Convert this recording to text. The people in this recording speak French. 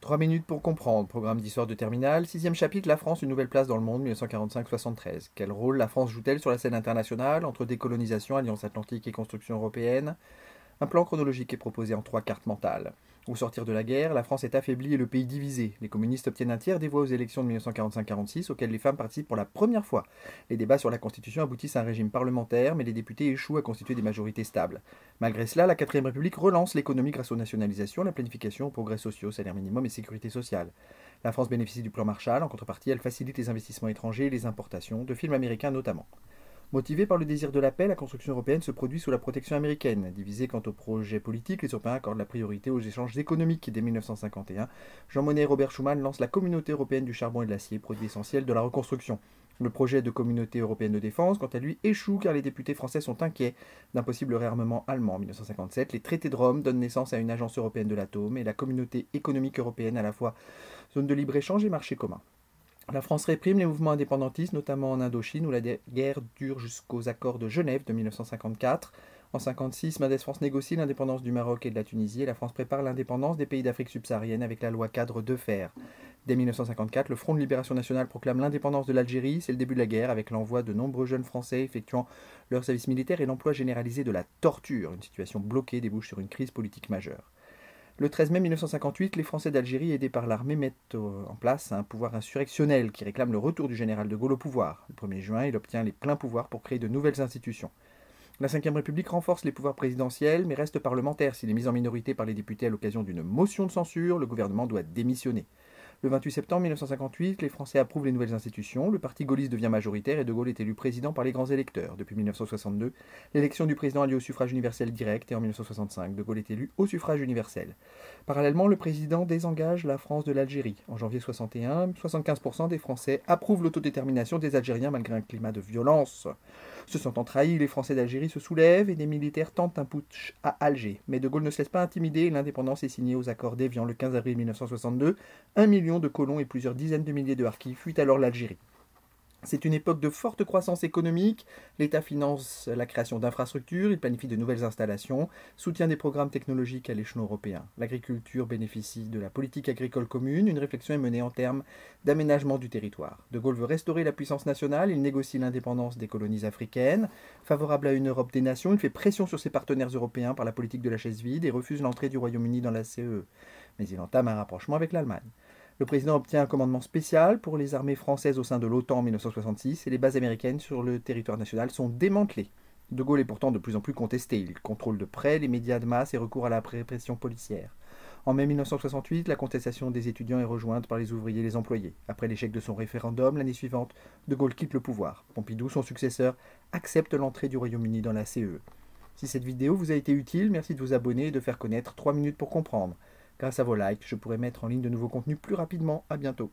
3 minutes pour comprendre. Programme d'histoire de terminale. Sixième chapitre, la France, une nouvelle place dans le monde, 1945-73. Quel rôle la France joue-t-elle sur la scène internationale, entre décolonisation, alliance atlantique et construction européenne? Un plan chronologique est proposé en 3 cartes mentales. Au sortir de la guerre, la France est affaiblie et le pays divisé. Les communistes obtiennent un tiers des voix aux élections de 1945-46, auxquelles les femmes participent pour la première fois. Les débats sur la Constitution aboutissent à un régime parlementaire, mais les députés échouent à constituer des majorités stables. Malgré cela, la 4ème République relance l'économie grâce aux nationalisations, la planification, aux progrès sociaux, salaire minimum et sécurité sociale. La France bénéficie du plan Marshall. En contrepartie, elle facilite les investissements étrangers et les importations, de films américains notamment. Motivée par le désir de la paix, la construction européenne se produit sous la protection américaine. Divisée quant au projet politique, les Européens accordent la priorité aux échanges économiques. Dès 1951, Jean Monnet et Robert Schuman lancent la Communauté européenne du charbon et de l'acier, produit essentiel de la reconstruction. Le projet de Communauté européenne de défense, quant à lui, échoue car les députés français sont inquiets d'un possible réarmement allemand. En 1957, les traités de Rome donnent naissance à une agence européenne de l'atome et la Communauté économique européenne, à la fois zone de libre-échange et marché commun. La France réprime les mouvements indépendantistes, notamment en Indochine, où la guerre dure jusqu'aux accords de Genève de 1954. En 1956, Mendès France négocie l'indépendance du Maroc et de la Tunisie, et la France prépare l'indépendance des pays d'Afrique subsaharienne avec la loi cadre de fer. Dès 1954, le Front de Libération Nationale proclame l'indépendance de l'Algérie. C'est le début de la guerre, avec l'envoi de nombreux jeunes Français effectuant leur service militaire et l'emploi généralisé de la torture. Une situation bloquée débouche sur une crise politique majeure. Le 13 mai 1958, les Français d'Algérie, aidés par l'armée, mettent en place un pouvoir insurrectionnel qui réclame le retour du général de Gaulle au pouvoir. Le 1er juin, il obtient les pleins pouvoirs pour créer de nouvelles institutions. La Ve République renforce les pouvoirs présidentiels, mais reste parlementaire. S'il est mis en minorité par les députés à l'occasion d'une motion de censure, le gouvernement doit démissionner. Le 28 septembre 1958, les Français approuvent les nouvelles institutions, le parti gaulliste devient majoritaire et De Gaulle est élu président par les grands électeurs. Depuis 1962, l'élection du président a lieu au suffrage universel direct et en 1965, De Gaulle est élu au suffrage universel. Parallèlement, le président désengage la France de l'Algérie. En janvier 61, 75% des Français approuvent l'autodétermination des Algériens malgré un climat de violence. Se sentant trahis, les Français d'Algérie se soulèvent et des militaires tentent un putsch à Alger. Mais De Gaulle ne se laisse pas intimider et l'indépendance est signée aux accords d'Évian le 15 avril 1962. 1 million de colons et plusieurs dizaines de milliers de harkis fuient alors l'Algérie. C'est une époque de forte croissance économique. L'État finance la création d'infrastructures, il planifie de nouvelles installations, soutient des programmes technologiques à l'échelon européen. L'agriculture bénéficie de la politique agricole commune. Une réflexion est menée en termes d'aménagement du territoire. De Gaulle veut restaurer la puissance nationale. Il négocie l'indépendance des colonies africaines. Favorable à une Europe des nations, il fait pression sur ses partenaires européens par la politique de la chaise vide et refuse l'entrée du Royaume-Uni dans la CEE. Mais il entame un rapprochement avec l'Allemagne. Le président obtient un commandement spécial pour les armées françaises au sein de l'OTAN en 1966 et les bases américaines sur le territoire national sont démantelées. De Gaulle est pourtant de plus en plus contesté. Il contrôle de près les médias de masse et recourt à la répression policière. En mai 1968, la contestation des étudiants est rejointe par les ouvriers et les employés. Après l'échec de son référendum, l'année suivante, De Gaulle quitte le pouvoir. Pompidou, son successeur, accepte l'entrée du Royaume-Uni dans la CEE. Si cette vidéo vous a été utile, merci de vous abonner et de faire connaître 3 minutes pour comprendre. Grâce à vos likes, je pourrai mettre en ligne de nouveaux contenus plus rapidement. À bientôt.